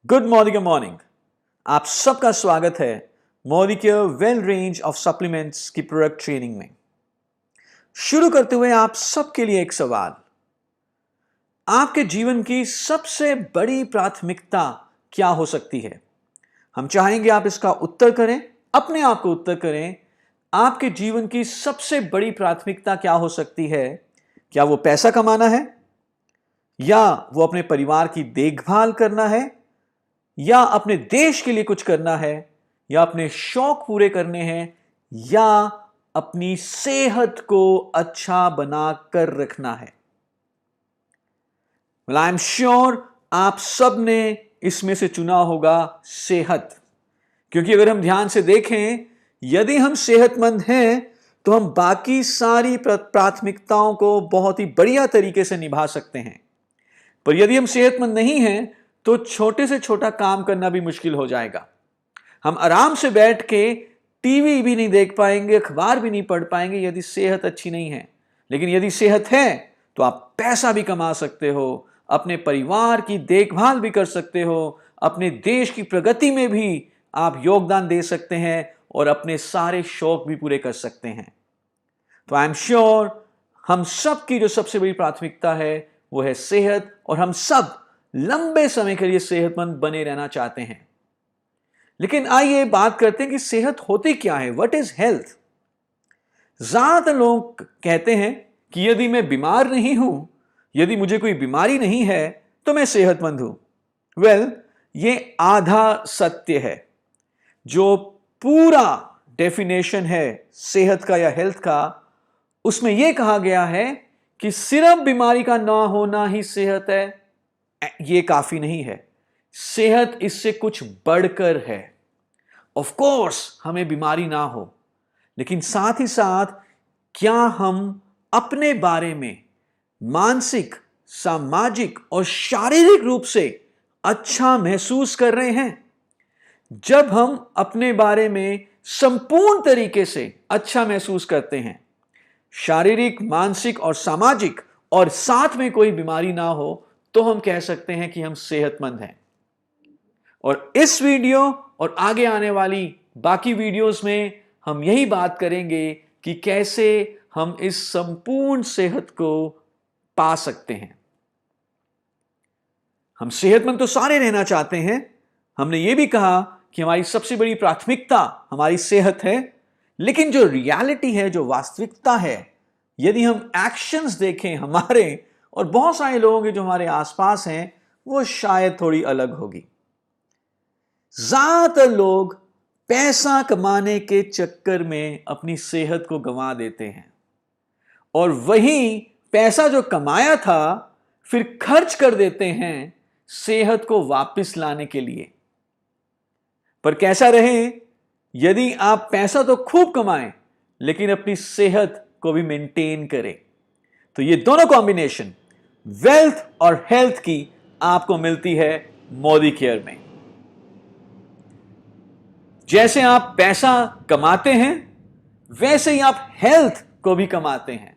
Good morning morning. आप सबका स्वागत है Modi care well range of supplements की प्रोडक्ट ट्रेनिंग में। शुरू करते हुए आप सबके लिए एक सवाल। आपके जीवन की सबसे बड़ी प्राथमिकता क्या हो सकती है? हम चाहेंगे आप इसका उत्तर करें, अपने आप को उत्तर करें। आपके जीवन की सबसे बड़ी प्राथमिकता क्या हो सकती है? क्या वो पैसा कमाना है, या वो अपने परिवार की देखभाल करना है, या अपने देश के लिए कुछ करना है, या अपने शौक पूरे करने हैं, या अपनी सेहत को अच्छा बनाकर रखना है? आई एम श्योर आप सब ने इसमें से चुना होगा सेहत। क्योंकि अगर हम ध्यान से देखें, यदि हम सेहतमंद हैं तो हम बाकी सारी प्राथमिकताओं को बहुत ही बढ़िया तरीके से निभा सकते हैं। पर यदि हम सेहतमंद नहीं हैं तो छोटे से छोटा काम करना भी मुश्किल हो जाएगा। हम आराम से बैठ के टीवी भी नहीं देख पाएंगे, अखबार भी नहीं पढ़ पाएंगे यदि सेहत अच्छी नहीं है। लेकिन यदि सेहत है तो आप पैसा भी कमा सकते हो, अपने परिवार की देखभाल भी कर सकते हो, अपने देश की प्रगति में भी आप योगदान दे सकते हैं और अपने सारे शौक भी पूरे कर सकते हैं। तो आई एम श्योर हम सब की जो सबसे बड़ी प्राथमिकता है वो है सेहत, और हम सब लंबे समय के लिए सेहतमंद बने रहना चाहते हैं। लेकिन आइए बात करते हैं कि सेहत होती क्या है। What is health? ज्यादातर लोग कहते हैं कि यदि मैं बीमार नहीं हूं, यदि मुझे कोई बीमारी नहीं है तो मैं सेहतमंद हूं। वेल, ये आधा सत्य है। जो पूरा डेफिनेशन है सेहत का या हेल्थ का, उसमें यह कहा गया है कि सिर्फ बीमारी का ना होना ही सेहत है, यह काफी नहीं है। सेहत इससे कुछ बढ़कर है। ऑफ कोर्स हमें बीमारी ना हो, लेकिन साथ ही साथ क्या हम अपने बारे में मानसिक, सामाजिक और शारीरिक रूप से अच्छा महसूस कर रहे हैं? जब हम अपने बारे में संपूर्ण तरीके से अच्छा महसूस करते हैं, शारीरिक, मानसिक और सामाजिक, और साथ में कोई बीमारी ना हो, तो हम कह सकते हैं कि हम सेहतमंद हैं। और इस वीडियो और आगे आने वाली बाकी वीडियोस में हम यही बात करेंगे कि कैसे हम इस संपूर्ण सेहत को पा सकते हैं। हम सेहतमंद तो सारे रहना चाहते हैं। हमने यह भी कहा कि हमारी सबसे बड़ी प्राथमिकता हमारी सेहत है। लेकिन जो रियलिटी है, जो वास्तविकता है, यदि हम एक्शंस देखें हमारे और बहुत सारे लोगों के जो हमारे आसपास हैं, वो शायद थोड़ी अलग होगी। ज्यादातर लोग पैसा कमाने के चक्कर में अपनी सेहत को गंवा देते हैं, और वही पैसा जो कमाया था फिर खर्च कर देते हैं सेहत को वापस लाने के लिए। पर कैसा रहे, यदि आप पैसा तो खूब कमाएं लेकिन अपनी सेहत को भी मेंटेन करें, तो ये दोनों कॉम्बिनेशन वेल्थ और हेल्थ की आपको मिलती है मोदी केयर में। जैसे आप पैसा कमाते हैं, वैसे ही आप हेल्थ को भी कमाते हैं।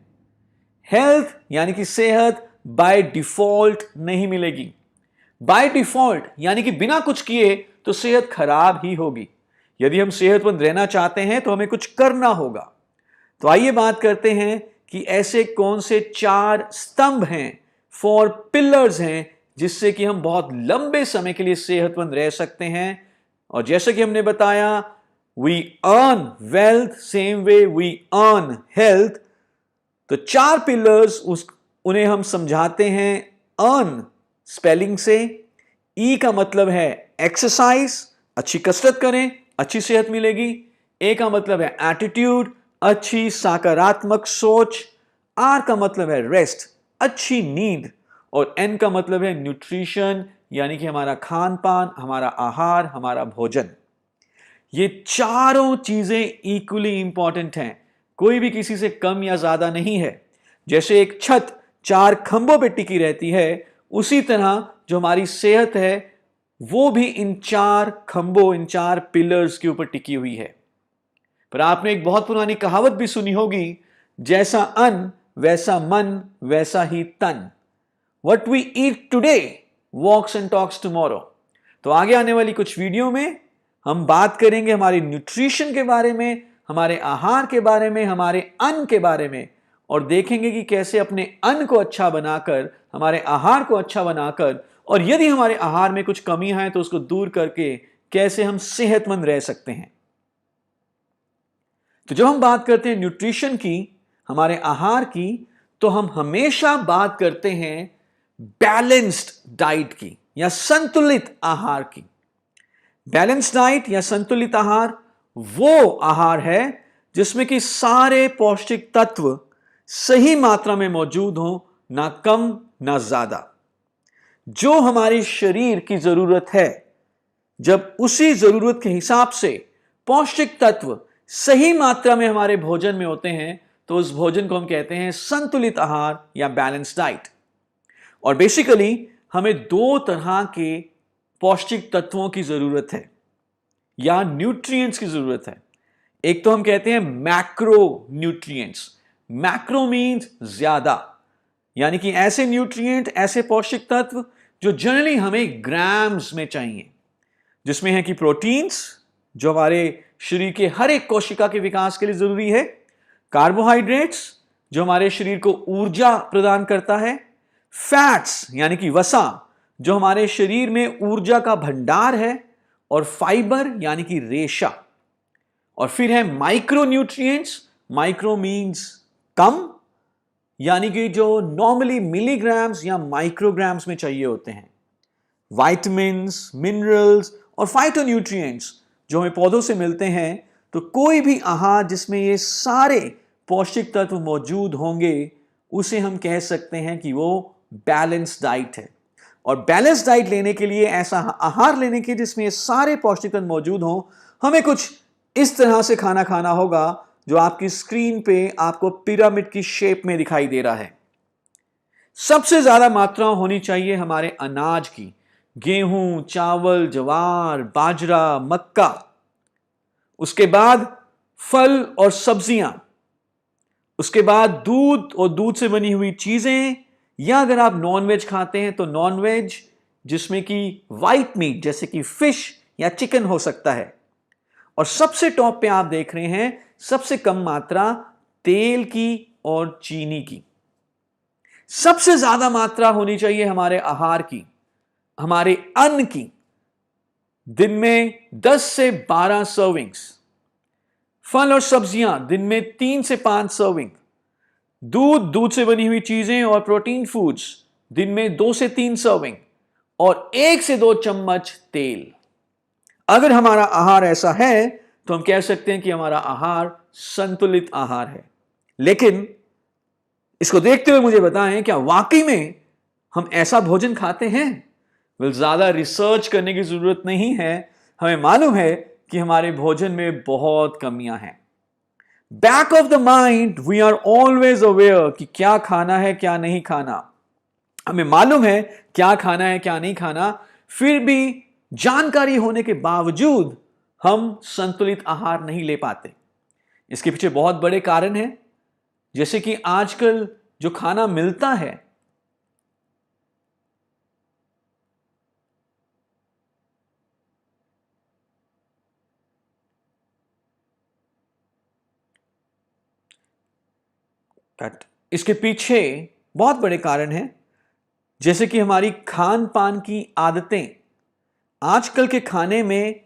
हेल्थ यानी कि सेहत बाय डिफॉल्ट नहीं मिलेगी। बाय डिफॉल्ट यानी कि बिना कुछ किए तो सेहत खराब ही होगी। यदि हम सेहतमंद रहना चाहते हैं तो हमें कुछ करना होगा। तो आइए बात करते हैं कि ऐसे कौन से 4 स्तंभ हैं, 4 पिलर्स हैं, जिससे कि हम बहुत लंबे समय के लिए सेहतमंद रह सकते हैं। और जैसे कि हमने बताया, we earn wealth same way we earn health. तो 4 पिलर्स, उन्हें हम समझाते हैं अर्न स्पेलिंग से। ई का मतलब है एक्सरसाइज, अच्छी कसरत करें, अच्छी सेहत मिलेगी। ए का मतलब है एटीट्यूड, अच्छी सकारात्मक सोच। आर का मतलब है रेस्ट, अच्छी नींद। और एन का मतलब है न्यूट्रिशन, यानी कि हमारा खान पान, हमारा आहार, हमारा भोजन। ये चारों चीजें इक्वली इंपॉर्टेंट हैं, कोई भी किसी से कम या ज्यादा नहीं है। जैसे एक छत 4 खंभों पर टिकी रहती है, उसी तरह जो हमारी सेहत है वो भी इन 4 खंभों, इन 4 पिलर्स के ऊपर टिकी हुई है। पर आपने एक बहुत पुरानी कहावत भी सुनी होगी, जैसा अन्न वैसा मन वैसा ही तन। What we eat today walks and talks tomorrow। तो आगे आने वाली कुछ वीडियो में हम बात करेंगे हमारे न्यूट्रिशन के बारे में, हमारे आहार के बारे में, हमारे अन्न के बारे में, और देखेंगे कि कैसे अपने अन्न को अच्छा बनाकर, हमारे आहार को अच्छा बनाकर, और यदि हमारे आहार में कुछ कमियां हैं तो उसको दूर करके कैसे हम सेहतमंद रह सकते हैं। तो जब हम बात करते हैं न्यूट्रिशन की, हमारे आहार की, तो हम हमेशा बात करते हैं बैलेंस्ड डाइट की या संतुलित आहार की। बैलेंस्ड डाइट या संतुलित आहार वो आहार है जिसमें कि सारे पौष्टिक तत्व सही मात्रा में मौजूद हो, ना कम ना ज्यादा। जो हमारे शरीर की जरूरत है, जब उसी जरूरत के हिसाब से पौष्टिक तत्व सही मात्रा में हमारे भोजन में होते हैं, तो उस भोजन को हम कहते हैं संतुलित आहार या बैलेंस्ड डाइट। और बेसिकली हमें दो तरह के पौष्टिक तत्वों की जरूरत है या न्यूट्रिएंट्स की जरूरत है। एक तो हम कहते हैं मैक्रो न्यूट्रिएंट्स। मैक्रो मीन्स ज्यादा, यानी कि ऐसे न्यूट्रिएंट, ऐसे पौष्टिक तत्व जो जनरली हमें ग्राम्स में चाहिए, जिसमें है कि प्रोटीन्स जो हमारे शरीर के हर एक कोशिका के विकास के लिए जरूरी है, कार्बोहाइड्रेट्स जो हमारे शरीर को ऊर्जा प्रदान करता है, फैट्स यानी कि वसा जो हमारे शरीर में ऊर्जा का भंडार है, और फाइबर यानी कि रेशा। और फिर है माइक्रो न्यूट्रिएंट्स। माइक्रो मीन्स कम, यानी कि जो नॉर्मली मिलीग्राम्स या माइक्रोग्राम्स में चाहिए होते हैं। विटामिन्स, मिनरल्स और फाइटोन्यूट्रिएंट्स जो हमें पौधों से मिलते हैं। तो कोई भी आहार जिसमें ये सारे पौष्टिक तत्व मौजूद होंगे, उसे हम कह सकते हैं कि वो बैलेंस्ड डाइट है। और बैलेंस्ड डाइट लेने के लिए, ऐसा आहार लेने के लिए जिसमें ये सारे पौष्टिक तत्व मौजूद हों, हमें कुछ इस तरह से खाना खाना होगा जो आपकी स्क्रीन पे आपको पिरामिड की शेप में दिखाई दे रहा है। सबसे ज्यादा मात्रा होनी चाहिए हमारे अनाज की, गेहूं, चावल, ज्वार, बाजरा, मक्का। उसके बाद फल और सब्जियां, उसके बाद दूध और दूध से बनी हुई चीजें, या अगर आप नॉनवेज खाते हैं तो नॉनवेज जिसमें कि व्हाइट मीट जैसे कि फिश या चिकन हो सकता है। और सबसे टॉप पे आप देख रहे हैं सबसे कम मात्रा तेल की और चीनी की। सबसे ज्यादा मात्रा होनी चाहिए हमारे आहार की, हमारे अन्न की। दिन में 10 से 12 सर्विंग्स। फल और सब्जियां दिन में 3 से 5 सर्विंग। दूध, दूध से बनी हुई चीजें और प्रोटीन फूड्स दिन में 2 से 3 सर्विंग, और 1 से 2 चम्मच तेल। अगर हमारा आहार ऐसा है तो हम कह सकते हैं कि हमारा आहार संतुलित आहार है। लेकिन इसको देखते हुए मुझे बताएं, क्या वाकई में हम ऐसा भोजन खाते हैं? ज्यादा रिसर्च करने की जरूरत नहीं है। हमें मालूम है कि हमारे भोजन में बहुत कमियां हैं। Back of the mind we are always aware कि क्या खाना है क्या नहीं खाना। हमें मालूम है क्या खाना है क्या नहीं खाना, फिर भी जानकारी होने के बावजूद हम संतुलित आहार नहीं ले पाते। इसके पीछे बहुत बड़े कारण हैं, जैसे कि आजकल जो खाना मिलता है, इसके पीछे बहुत बड़े कारण हैं, जैसे कि हमारी खान पान की आदतें। आजकल के खाने में,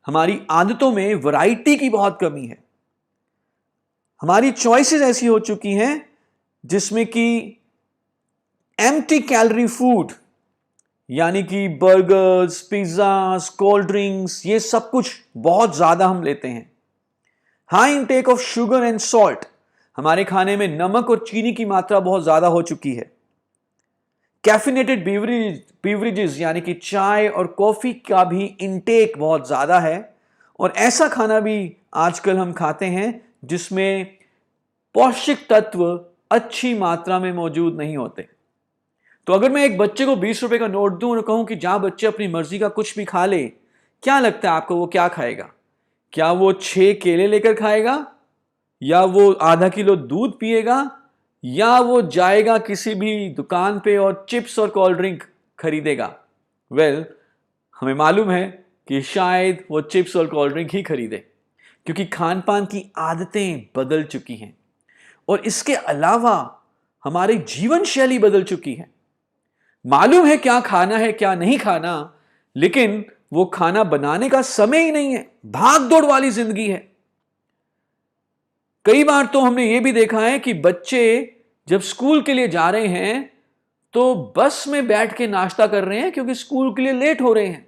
हमारी आदतों में वैरायटी की बहुत कमी है। हमारी चॉइसेस ऐसी हो चुकी हैं जिसमें कि एम्प्टी कैलोरी फूड, यानी कि बर्गर्स, पिज्जास, कोल्ड ड्रिंक्स, ये सब कुछ बहुत ज्यादा हम लेते हैं। High intake of sugar and salt, हमारे खाने में नमक और चीनी की मात्रा बहुत ज्यादा हो चुकी है। कैफिनेटेड बेवरेजेस यानी कि चाय और कॉफी का भी इंटेक बहुत ज्यादा है। और ऐसा खाना भी आजकल हम खाते हैं जिसमें पौष्टिक तत्व अच्छी मात्रा में मौजूद नहीं होते। तो अगर मैं एक बच्चे को 20 रुपए का नोट दूं और कहूं कि जा बच्चे अपनी मर्जी का कुछ भी खा ले, क्या लगता है आपको वो क्या खाएगा? क्या वो 6 केले लेकर खाएगा, या वो आधा किलो दूध पिएगा, या वो जाएगा किसी भी दुकान पे और चिप्स और कोल्ड ड्रिंक खरीदेगा? वेल, हमें मालूम है कि शायद वो चिप्स और कोल्ड ड्रिंक ही खरीदे, क्योंकि खान पान की आदतें बदल चुकी हैं और इसके अलावा हमारी जीवन शैली बदल चुकी है। मालूम है क्या खाना है क्या नहीं खाना, लेकिन वो खाना बनाने का समय ही नहीं है, भाग दौड़ वाली जिंदगी है। कई बार तो हमने ये भी देखा है कि बच्चे जब स्कूल के लिए जा रहे हैं तो बस में बैठ के नाश्ता कर रहे हैं क्योंकि स्कूल के लिए लेट हो रहे हैं,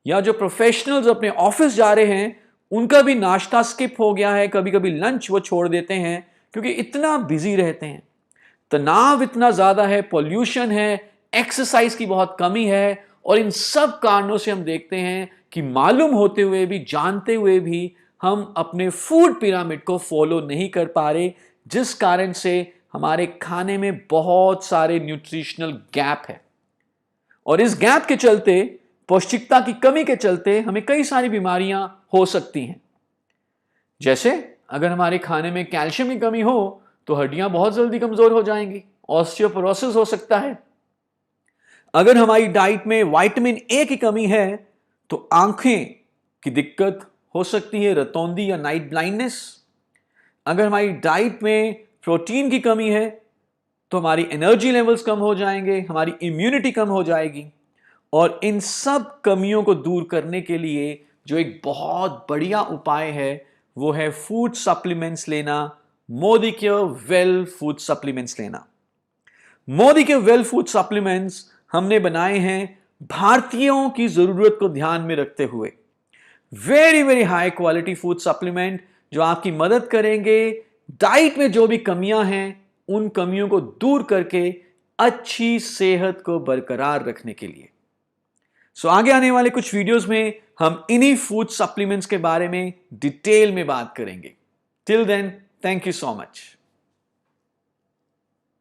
या जो प्रोफेशनल्स अपने ऑफिस जा रहे हैं उनका भी नाश्ता स्किप हो गया है, कभी कभी लंच वो छोड़ देते हैं क्योंकि इतना बिजी रहते हैं। तनाव इतना ज्यादा है, पॉल्यूशन है, एक्सरसाइज की बहुत कमी है, और इन सब कारणों से हम देखते हैं कि मालूम होते हुए भी, जानते हुए भी हम अपने फूड पिरामिड को फॉलो नहीं कर पा रहे, जिस कारण से हमारे खाने में बहुत सारे न्यूट्रिशनल गैप है। और इस गैप के चलते, पौष्टिकता की कमी के चलते हमें कई सारी बीमारियां हो सकती हैं। जैसे अगर हमारे खाने में कैल्शियम की कमी हो तो हड्डियां बहुत जल्दी कमजोर हो जाएंगी, ऑस्टियोपोरोसिस हो सकता है। अगर हमारी डाइट में विटामिन ए की कमी है तो आंखें की दिक्कत हो सकती है, रतौंधी या नाइट ब्लाइंडनेस। अगर हमारी डाइट में प्रोटीन की कमी है तो हमारी एनर्जी लेवल्स कम हो जाएंगे, हमारी इम्यूनिटी कम हो जाएगी। और इन सब कमियों को दूर करने के लिए जो एक बहुत बढ़िया उपाय है वो है फूड सप्लीमेंट्स लेना, मोदी के वेल फूड सप्लीमेंट्स लेना। मोदी के वेल फूड सप्लीमेंट्स हमने बनाए हैं भारतीयों की जरूरत को ध्यान में रखते हुए। Very very high quality food supplement जो आपकी मदद करेंगे डाइट में जो भी कमियां हैं उन कमियों को दूर करके अच्छी सेहत को बरकरार रखने के लिए। आगे आने वाले कुछ वीडियोस में हम इन्हीं फूड सप्लीमेंट्स के बारे में डिटेल में बात करेंगे। Till then, thank you so much.